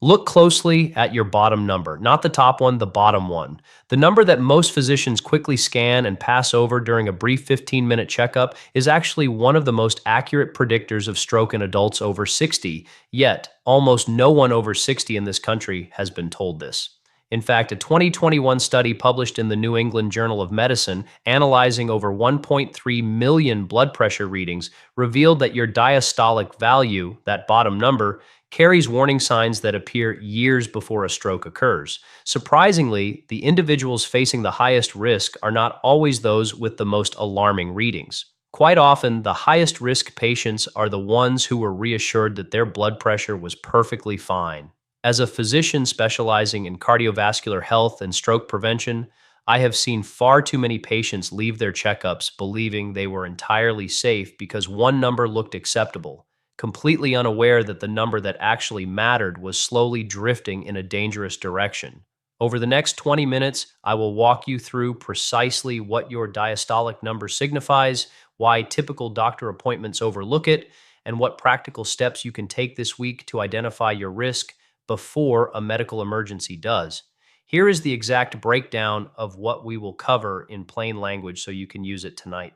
Look closely at your bottom number, not the top one, the bottom one. The number that most physicians quickly scan and pass over during a brief 15-minute checkup is actually one of the most accurate predictors of stroke in adults over 60, yet almost no one over 60 in this country has been told this. In fact, a 2021 study published in the New England Journal of Medicine, analyzing over 1.3 million blood pressure readings, revealed that your diastolic value, that bottom number, carries warning signs that appear years before a stroke occurs. Surprisingly, the individuals facing the highest risk are not always those with the most alarming readings. Quite often, the highest risk patients are the ones who were reassured that their blood pressure was perfectly fine. As a physician specializing in cardiovascular health and stroke prevention, I have seen far too many patients leave their checkups believing they were entirely safe because one number looked acceptable, completely unaware that the number that actually mattered was slowly drifting in a dangerous direction. Over the next 20 minutes, I will walk you through precisely what your diastolic number signifies, why typical doctor appointments overlook it, and what practical steps you can take this week to identify your risk before a medical emergency does. Here is the exact breakdown of what we will cover in plain language so you can use it tonight.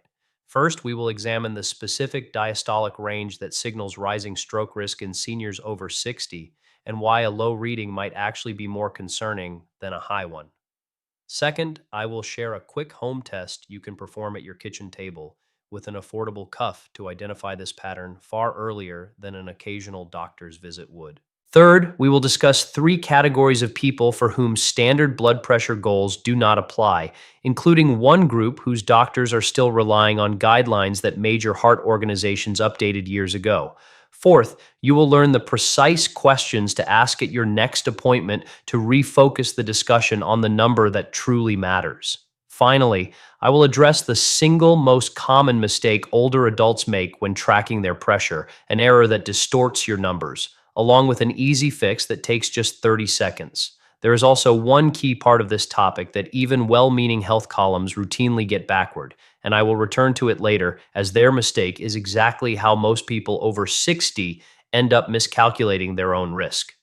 First, we will examine the specific diastolic range that signals rising stroke risk in seniors over 60 and why a low reading might actually be more concerning than a high one. Second, I will share a quick home test you can perform at your kitchen table with an affordable cuff to identify this pattern far earlier than an occasional doctor's visit would. Third, we will discuss three categories of people for whom standard blood pressure goals do not apply, including one group whose doctors are still relying on guidelines that major heart organizations updated years ago. Fourth, you will learn the precise questions to ask at your next appointment to refocus the discussion on the number that truly matters. Finally, I will address the single most common mistake older adults make when tracking their pressure, an error that distorts your numbers, along with an easy fix that takes just 30 seconds. There is also one key part of this topic that even well-meaning health columns routinely get backward, and I will return to it later, as their mistake is exactly how most people over 60 end up miscalculating their own risk.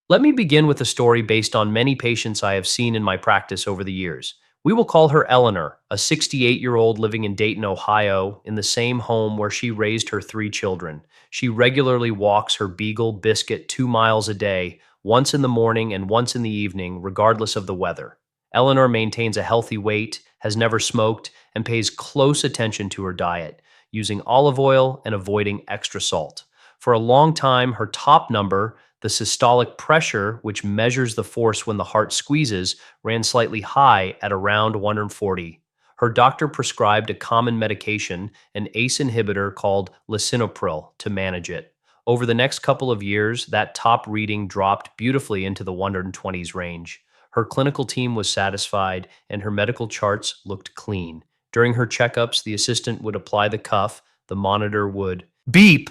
Let me begin with a story based on many patients I have seen in my practice over the years. We will call her Eleanor, a 68-year-old living in Dayton, Ohio, in the same home where she raised her three children. She regularly walks her Beagle Biscuit 2 miles a day, once in the morning and once in the evening, regardless of the weather. Eleanor maintains a healthy weight, has never smoked, and pays close attention to her diet, using olive oil and avoiding extra salt. For a long time, her top number, the systolic pressure, which measures the force when the heart squeezes, ran slightly high at around 140. Her doctor prescribed a common medication, an ACE inhibitor called lisinopril, to manage it. Over the next couple of years, that top reading dropped beautifully into the 120s range. Her clinical team was satisfied, and her medical charts looked clean. During her checkups, the assistant would apply the cuff, the monitor would beep,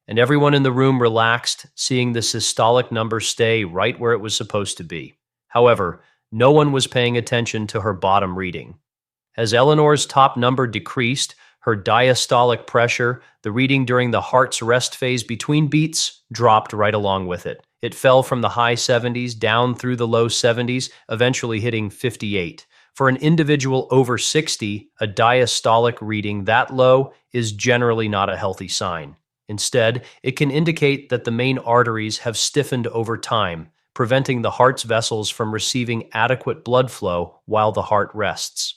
and everyone in the room relaxed, seeing the systolic number stay right where it was supposed to be. However, no one was paying attention to her bottom reading. As Eleanor's top number decreased, her diastolic pressure, the reading during the heart's rest phase between beats, dropped right along with it. It fell from the high 70s down through the low 70s, eventually hitting 58. For an individual over 60, a diastolic reading that low is generally not a healthy sign. Instead, it can indicate that the main arteries have stiffened over time, preventing the heart's vessels from receiving adequate blood flow while the heart rests.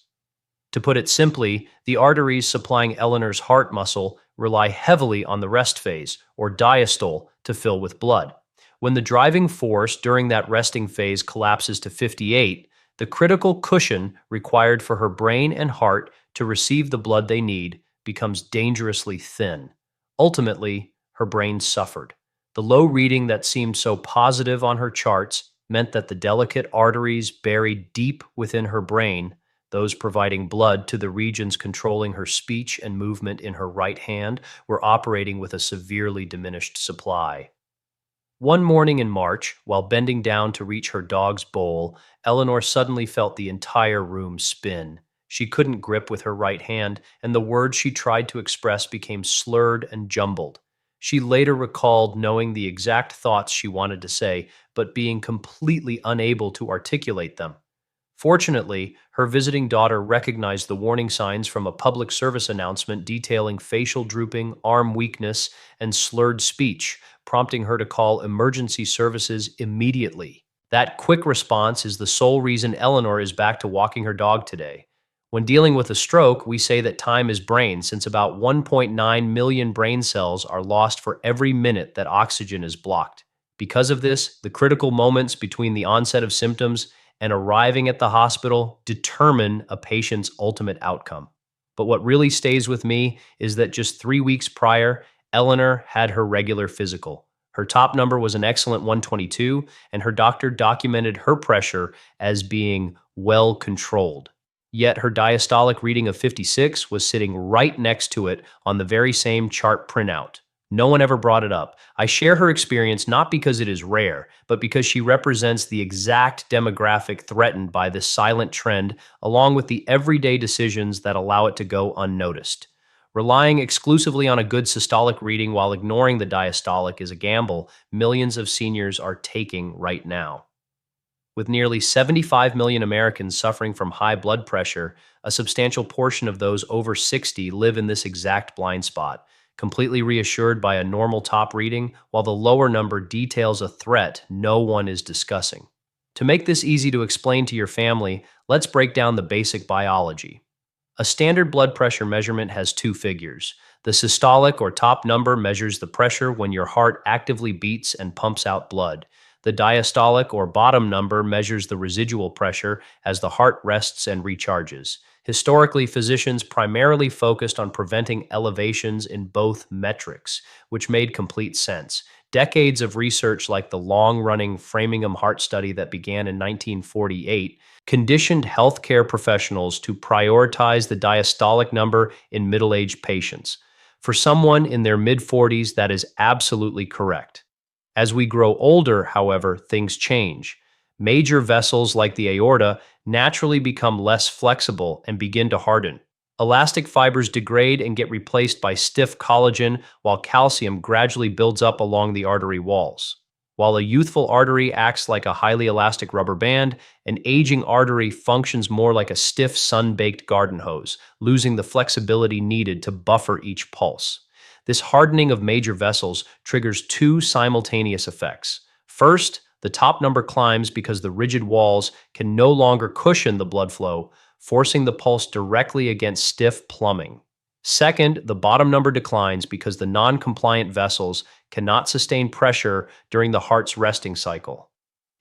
To put it simply, the arteries supplying Eleanor's heart muscle rely heavily on the rest phase, or diastole, to fill with blood. When the driving force during that resting phase collapses to 58, the critical cushion required for her brain and heart to receive the blood they need becomes dangerously thin. Ultimately, her brain suffered. The low reading that seemed so positive on her charts meant that the delicate arteries buried deep within her brain, those providing blood to the regions controlling her speech and movement in her right hand, were operating with a severely diminished supply. One morning in March, while bending down to reach her dog's bowl, Eleanor suddenly felt the entire room spin. She couldn't grip with her right hand, and the words she tried to express became slurred and jumbled. She later recalled knowing the exact thoughts she wanted to say, but being completely unable to articulate them. Fortunately, her visiting daughter recognized the warning signs from a public service announcement detailing facial drooping, arm weakness, and slurred speech, prompting her to call emergency services immediately. That quick response is the sole reason Eleanor is back to walking her dog today. When dealing with a stroke, we say that time is brain, since about 1.9 million brain cells are lost for every minute that oxygen is blocked. Because of this, the critical moments between the onset of symptoms and arriving at the hospital determine a patient's ultimate outcome. But what really stays with me is that just 3 weeks prior, Eleanor had her regular physical. Her top number was an excellent 122, and her doctor documented her pressure as being well controlled. Yet her diastolic reading of 56 was sitting right next to it on the very same chart printout. No one ever brought it up. I share her experience not because it is rare, but because she represents the exact demographic threatened by this silent trend, along with the everyday decisions that allow it to go unnoticed. Relying exclusively on a good systolic reading while ignoring the diastolic is a gamble millions of seniors are taking right now. With nearly 75 million Americans suffering from high blood pressure, a substantial portion of those over 60 live in this exact blind spot, completely reassured by a normal top reading, while the lower number details a threat no one is discussing. To make this easy to explain to your family, let's break down the basic biology. A standard blood pressure measurement has two figures. The systolic or top number measures the pressure when your heart actively beats and pumps out blood. The diastolic or bottom number measures the residual pressure as the heart rests and recharges. Historically, physicians primarily focused on preventing elevations in both metrics, which made complete sense. Decades of research, like the long-running Framingham Heart Study that began in 1948, conditioned healthcare professionals to prioritize the diastolic number in middle-aged patients. For someone in their mid-40s, that is absolutely correct. As we grow older, however, things change. Major vessels like the aorta naturally become less flexible and begin to harden. Elastic fibers degrade and get replaced by stiff collagen, while calcium gradually builds up along the artery walls. While a youthful artery acts like a highly elastic rubber band, an aging artery functions more like a stiff, sun-baked garden hose, losing the flexibility needed to buffer each pulse. This hardening of major vessels triggers two simultaneous effects. First, the top number climbs because the rigid walls can no longer cushion the blood flow, forcing the pulse directly against stiff plumbing. Second, the bottom number declines because the non-compliant vessels cannot sustain pressure during the heart's resting cycle.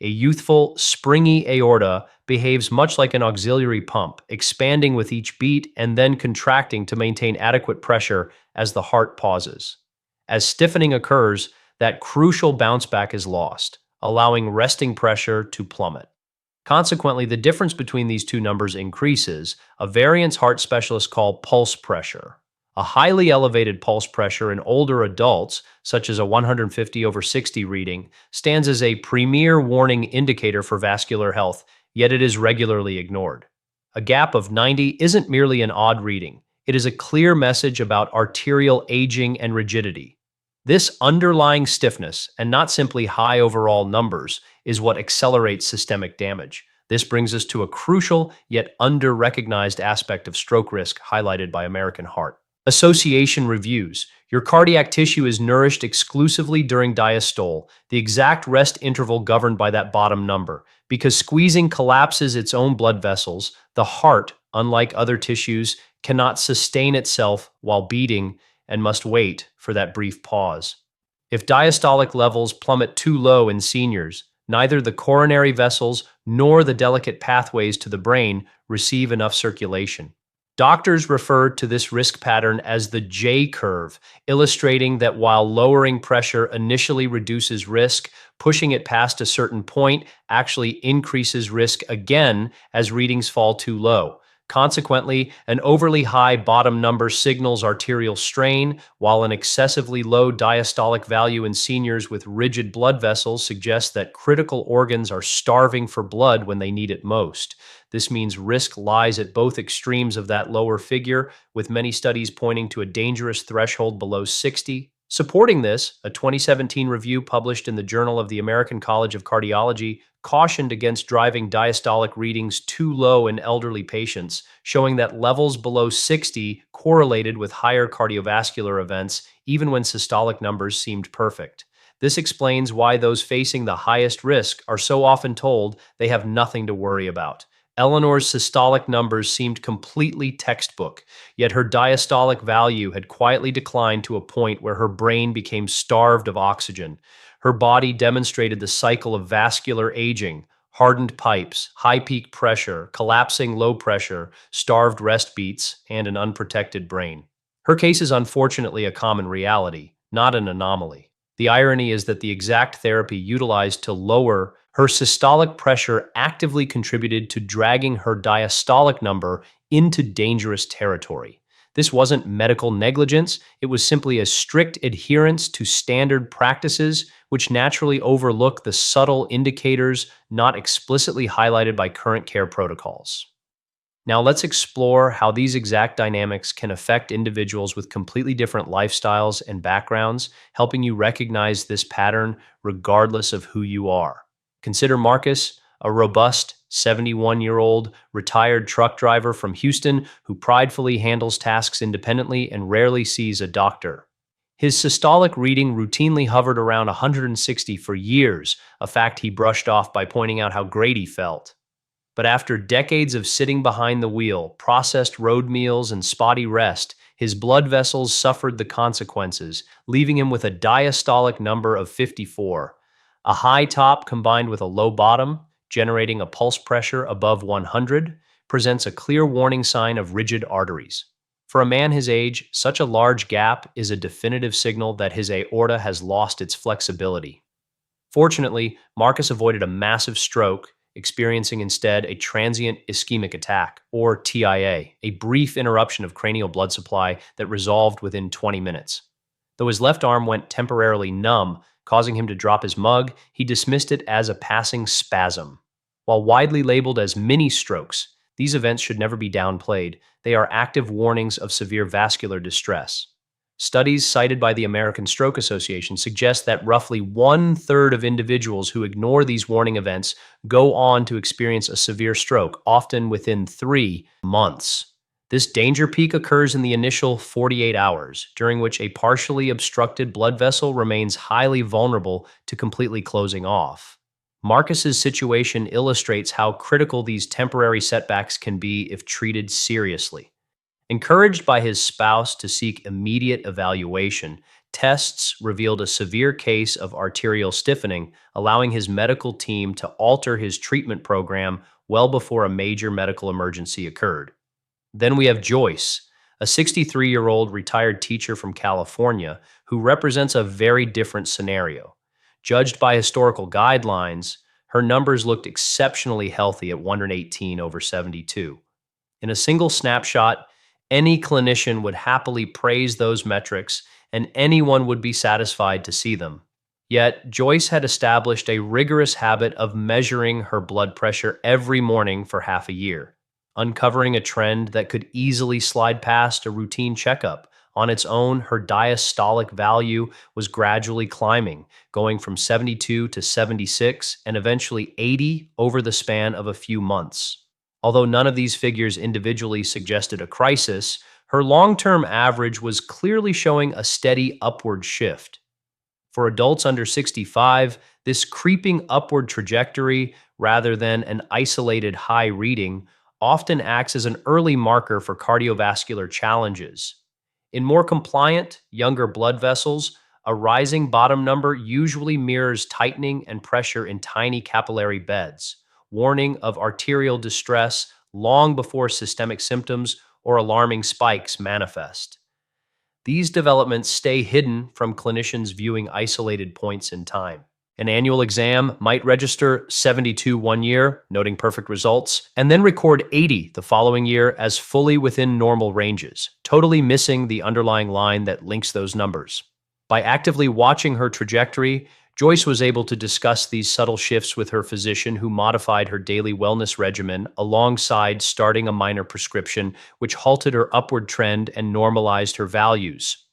A youthful, springy aorta behaves much like an auxiliary pump, expanding with each beat and then contracting to maintain adequate pressure as the heart pauses. As stiffening occurs, that crucial bounce back is lost, allowing resting pressure to plummet. Consequently, the difference between these two numbers increases, a variance heart specialists call pulse pressure. A highly elevated pulse pressure in older adults, such as a 150/60 reading, stands as a premier warning indicator for vascular health, yet it is regularly ignored. A gap of 90 isn't merely an odd reading. It is a clear message about arterial aging and rigidity. This underlying stiffness, and not simply high overall numbers, is what accelerates systemic damage. This brings us to a crucial yet under-recognized aspect of stroke risk highlighted by American Heart. Association reviews. Your cardiac tissue is nourished exclusively during diastole, the exact rest interval governed by that bottom number. Because squeezing collapses its own blood vessels, the heart, unlike other tissues, cannot sustain itself while beating and must wait for that brief pause. If diastolic levels plummet too low in seniors, neither the coronary vessels nor the delicate pathways to the brain receive enough circulation. Doctors refer to this risk pattern as the J curve, illustrating that while lowering pressure initially reduces risk, pushing it past a certain point actually increases risk again as readings fall too low. Consequently, an overly high bottom number signals arterial strain, while an excessively low diastolic value in seniors with rigid blood vessels suggests that critical organs are starving for blood when they need it most. This means risk lies at both extremes of that lower figure, with many studies pointing to a dangerous threshold below 60. Supporting this, a 2017 review published in the Journal of the American College of Cardiology cautioned against driving diastolic readings too low in elderly patients, showing that levels below 60 correlated with higher cardiovascular events, even when systolic numbers seemed perfect. This explains why those facing the highest risk are so often told they have nothing to worry about. Eleanor's systolic numbers seemed completely textbook, yet her diastolic value had quietly declined to a point where her brain became starved of oxygen. Her body demonstrated the cycle of vascular aging, hardened pipes, high peak pressure, collapsing low pressure, starved rest beats, and an unprotected brain. Her case is unfortunately a common reality, not an anomaly. The irony is that the exact therapy utilized to lower her systolic pressure actively contributed to dragging her diastolic number into dangerous territory. This wasn't medical negligence, it was simply a strict adherence to standard practices, which naturally overlook the subtle indicators not explicitly highlighted by current care protocols. Now, let's explore how these exact dynamics can affect individuals with completely different lifestyles and backgrounds, helping you recognize this pattern regardless of who you are. Consider Marcus, a robust 71-year-old retired truck driver from Houston who pridefully handles tasks independently and rarely sees a doctor. His systolic reading routinely hovered around 160 for years, a fact he brushed off by pointing out how great he felt. But after decades of sitting behind the wheel, processed road meals, and spotty rest, his blood vessels suffered the consequences, leaving him with a diastolic number of 54. A high top combined with a low bottom, generating a pulse pressure above 100, presents a clear warning sign of rigid arteries. For a man his age, such a large gap is a definitive signal that his aorta has lost its flexibility. Fortunately, Marcus avoided a massive stroke, experiencing instead a transient ischemic attack, or TIA, a brief interruption of cranial blood supply that resolved within 20 minutes. Though his left arm went temporarily numb, causing him to drop his mug, he dismissed it as a passing spasm. While widely labeled as mini strokes, these events should never be downplayed. They are active warnings of severe vascular distress. Studies cited by the American Stroke Association suggest that roughly one-third of individuals who ignore these warning events go on to experience a severe stroke, often within 3 months. This danger peak occurs in the initial 48 hours, during which a partially obstructed blood vessel remains highly vulnerable to completely closing off. Marcus's situation illustrates how critical these temporary setbacks can be if treated seriously. Encouraged by his spouse to seek immediate evaluation, tests revealed a severe case of arterial stiffening, allowing his medical team to alter his treatment program well before a major medical emergency occurred. Then we have Joyce, a 63-year-old retired teacher from California who represents a very different scenario. Judged by historical guidelines, her numbers looked exceptionally healthy at 118 over 72. In a single snapshot, any clinician would happily praise those metrics, and anyone would be satisfied to see them. Yet, Joyce had established a rigorous habit of measuring her blood pressure every morning for half a year, uncovering a trend that could easily slide past a routine checkup. On its own, her diastolic value was gradually climbing, going from 72 to 76 and eventually 80 over the span of a few months. Although none of these figures individually suggested a crisis, her long-term average was clearly showing a steady upward shift. For adults under 65, this creeping upward trajectory, rather than an isolated high reading, often acts as an early marker for cardiovascular challenges. In more compliant, younger blood vessels, a rising bottom number usually mirrors tightening and pressure in tiny capillary beds, warning of arterial distress long before systemic symptoms or alarming spikes manifest. These developments stay hidden from clinicians viewing isolated points in time. An annual exam might register 72 one year, noting perfect results, and then record 80 the following year as fully within normal ranges, totally missing the underlying line that links those numbers. By actively watching her trajectory, Joyce was able to discuss these subtle shifts with her physician, who modified her daily wellness regimen alongside starting a minor prescription, which halted her upward trend and normalized her values.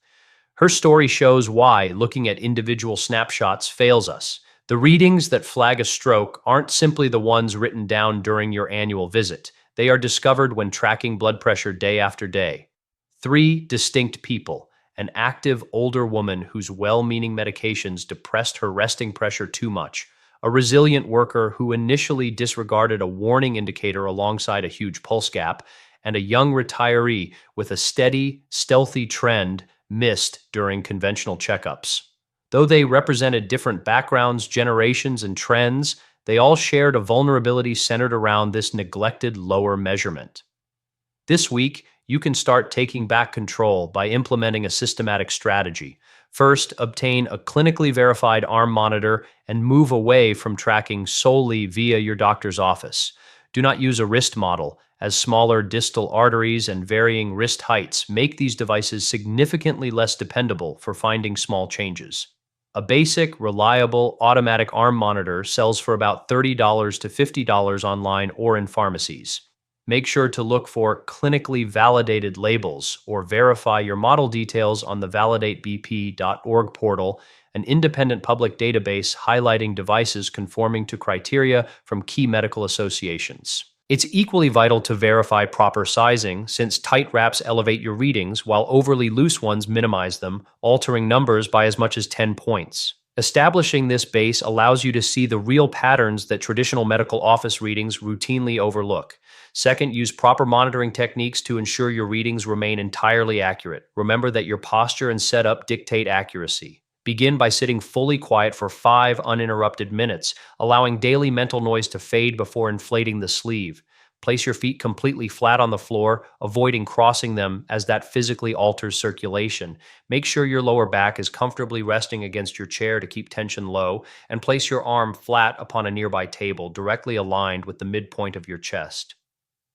Her story shows why looking at individual snapshots fails us. The readings that flag a stroke aren't simply the ones written down during your annual visit. They are discovered when tracking blood pressure day after day. Three distinct people: an active older woman whose well meaning medications depressed her resting pressure too much, a resilient worker who initially disregarded a warning indicator alongside a huge pulse gap, and a young retiree with a steady, stealthy trend missed during conventional checkups. Though they represented different backgrounds, generations, and trends, they all shared a vulnerability centered around this neglected lower measurement. This week, you can start taking back control by implementing a systematic strategy. First, obtain a clinically verified arm monitor and move away from tracking solely via your doctor's office. Do not use a wrist model, as smaller distal arteries and varying wrist heights make these devices significantly less dependable for finding small changes. A basic, reliable, automatic arm monitor sells for about $30 to $50 online or in pharmacies. Make sure to look for clinically validated labels or verify your model details on the validatebp.org portal, an independent public database highlighting devices conforming to criteria from key medical associations. It's equally vital to verify proper sizing, since tight wraps elevate your readings while overly loose ones minimize them, altering numbers by as much as 10 points. Establishing this base allows you to see the real patterns that traditional medical office readings routinely overlook. Second, use proper monitoring techniques to ensure your readings remain entirely accurate. Remember that your posture and setup dictate accuracy. Begin by sitting fully quiet for 5 uninterrupted minutes, allowing daily mental noise to fade before inflating the sleeve. Place your feet completely flat on the floor, avoiding crossing them as that physically alters circulation. Make sure your lower back is comfortably resting against your chair to keep tension low, and place your arm flat upon a nearby table, directly aligned with the midpoint of your chest.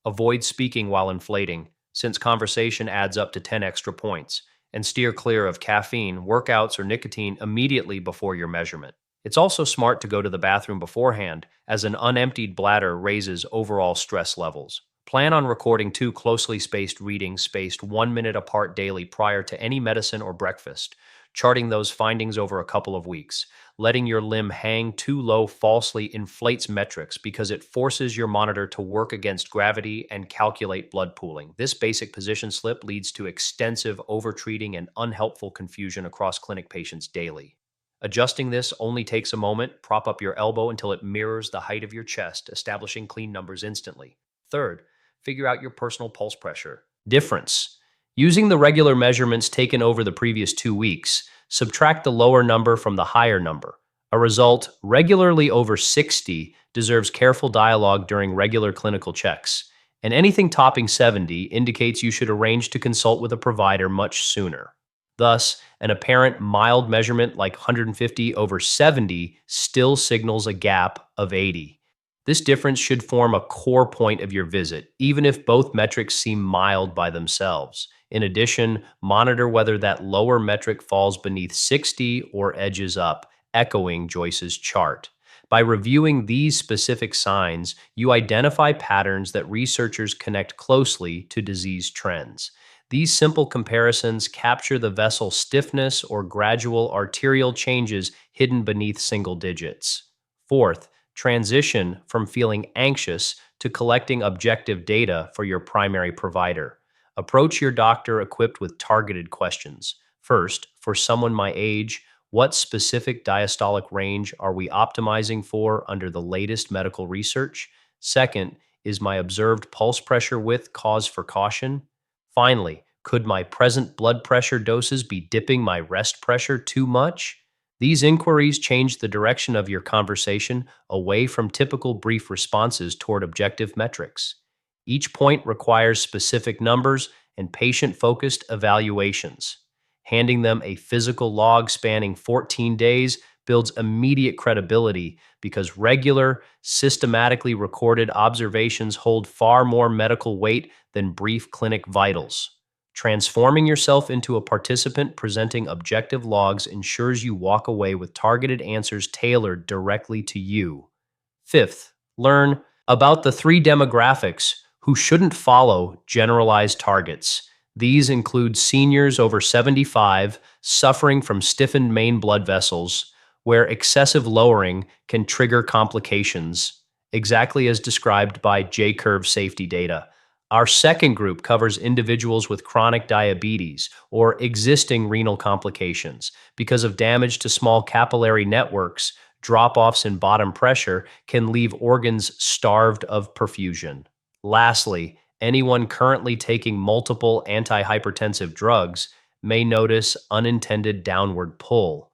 Avoid speaking while inflating, since conversation adds up to 10 extra points, and steer clear of caffeine, workouts, or nicotine immediately before your measurement. It's also smart to go to the bathroom beforehand, as an unemptied bladder raises overall stress levels. Plan on recording 2 closely spaced readings spaced 1 minute apart daily prior to any medicine or breakfast, charting those findings over a couple of weeks. Letting your limb hang too low falsely inflates metrics because it forces your monitor to work against gravity and calculate blood pooling. This basic position slip leads to extensive overtreating and unhelpful confusion across clinic patients daily. Adjusting this only takes a moment. Prop up your elbow until it mirrors the height of your chest, establishing clean numbers instantly. Third, figure out your personal pulse pressure difference. Using the regular measurements taken over the previous 2 weeks, subtract the lower number from the higher number. A result regularly over 60 deserves careful dialogue during regular clinical checks, and anything topping 70 indicates you should arrange to consult with a provider much sooner. Thus, an apparent mild measurement like 150 over 70 still signals a gap of 80. This difference should form a core point of your visit, even if both metrics seem mild by themselves. In addition, monitor whether that lower metric falls beneath 60 or edges up, echoing Joyce's chart. By reviewing these specific signs, you identify patterns that researchers connect closely to disease trends. These simple comparisons capture the vessel stiffness or gradual arterial changes hidden beneath single digits. Fourth, transition from feeling anxious to collecting objective data for your primary provider. Approach your doctor equipped with targeted questions. First, for someone my age, what specific diastolic range are we optimizing for under the latest medical research? Second, is my observed pulse pressure width cause for caution? Finally, could my present blood pressure doses be dipping my rest pressure too much? These inquiries change the direction of your conversation away from typical brief responses toward objective metrics. Each point requires specific numbers and patient-focused evaluations. Handing them a physical log spanning 14 days builds immediate credibility because regular, systematically recorded observations hold far more medical weight than brief clinic vitals. Transforming yourself into a participant presenting objective logs ensures you walk away with targeted answers tailored directly to you. Fifth, learn about the 3 demographics who shouldn't follow generalized targets. These include seniors over 75 suffering from stiffened main blood vessels, where excessive lowering can trigger complications, exactly as described by J curve safety data. Our second group covers individuals with chronic diabetes or existing renal complications. Because of damage to small capillary networks, drop offs in bottom pressure can leave organs starved of perfusion. Lastly, anyone currently taking multiple antihypertensive drugs may notice unintended downward pull.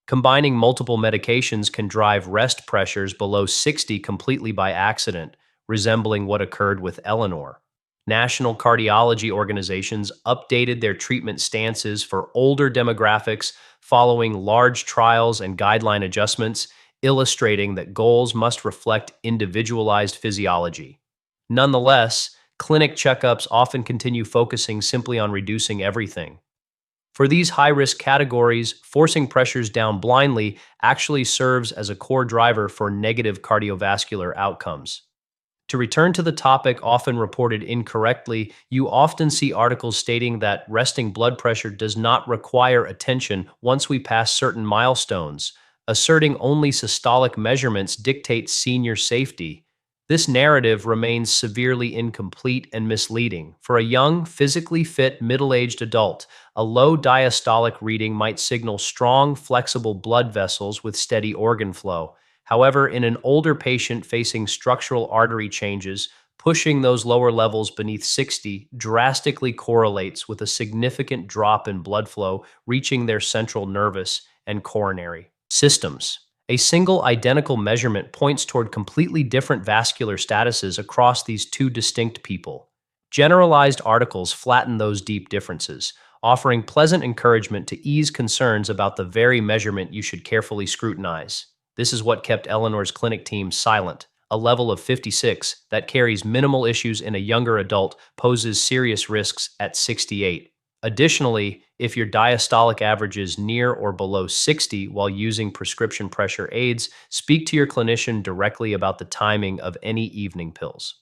Combining multiple medications can drive rest pressures below 60 completely by accident, resembling what occurred with Eleanor. National cardiology organizations updated their treatment stances for older demographics following large trials and guideline adjustments, illustrating that goals must reflect individualized physiology. Nonetheless, clinic checkups often continue focusing simply on reducing everything. For these high risk categories, forcing pressures down blindly actually serves as a core driver for negative cardiovascular outcomes. To return to the topic often reported incorrectly, you often see articles stating that resting blood pressure does not require attention once we pass certain milestones, asserting only systolic measurements dictate senior safety. This narrative remains severely incomplete and misleading. For a young, physically fit, middle aged adult, a low diastolic reading might signal strong, flexible blood vessels with steady organ flow. However, in an older patient facing structural artery changes, pushing those lower levels beneath 60 drastically correlates with a significant drop in blood flow reaching their central nervous and coronary systems. A single identical measurement points toward completely different vascular statuses across these two distinct people. Generalized articles flatten those deep differences, offering pleasant encouragement to ease concerns about the very measurement you should carefully scrutinize. This is what kept Eleanor's clinic team silent. A level of 56 that carries minimal issues in a younger adult poses serious risks at 68. Additionally, if your diastolic average is near or below 60 while using prescription pressure aids, speak to your clinician directly about the timing of any evening pills.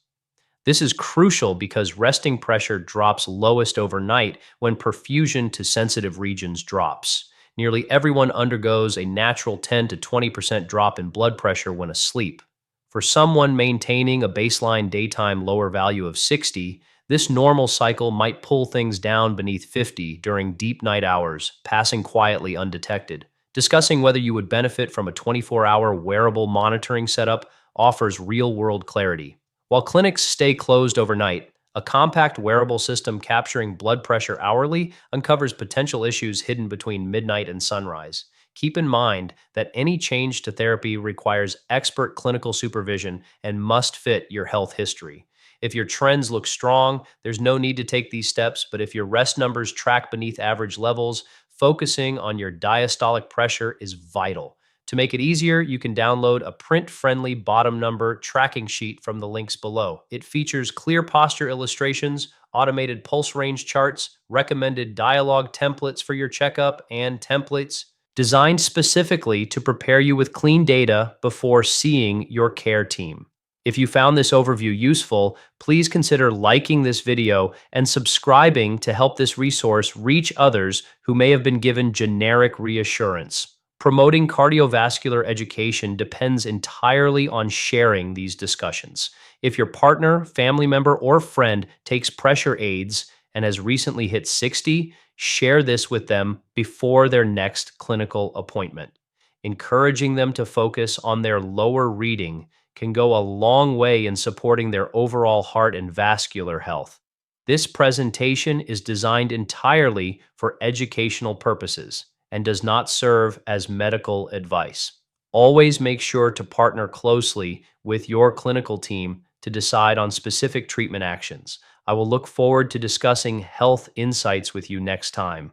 This is crucial because resting pressure drops lowest overnight when perfusion to sensitive regions drops. Nearly everyone undergoes a natural 10 to 20% drop in blood pressure when asleep. For someone maintaining a baseline daytime lower value of 60, this normal cycle might pull things down beneath 50 during deep night hours, passing quietly undetected. Discussing whether you would benefit from a 24-hour wearable monitoring setup offers real-world clarity. While clinics stay closed overnight, a compact wearable system capturing blood pressure hourly uncovers potential issues hidden between midnight and sunrise. Keep in mind that any change to therapy requires expert clinical supervision and must fit your health history. If your trends look strong, there's no need to take these steps, but if your rest numbers track beneath average levels, focusing on your diastolic pressure is vital. To make it easier, you can download a print-friendly bottom number tracking sheet from the links below. It features clear posture illustrations, automated pulse range charts, recommended dialogue templates for your checkup, and templates designed specifically to prepare you with clean data before seeing your care team. If you found this overview useful, please consider liking this video and subscribing to help this resource reach others who may have been given generic reassurance. Promoting cardiovascular education depends entirely on sharing these discussions. If your partner, family member, or friend takes pressure aids and has recently hit 60, share this with them before their next clinical appointment. Encouraging them to focus on their lower reading can go a long way in supporting their overall heart and vascular health. This presentation is designed entirely for educational purposes and does not serve as medical advice. Always make sure to partner closely with your clinical team to decide on specific treatment actions. I will look forward to discussing health insights with you next time.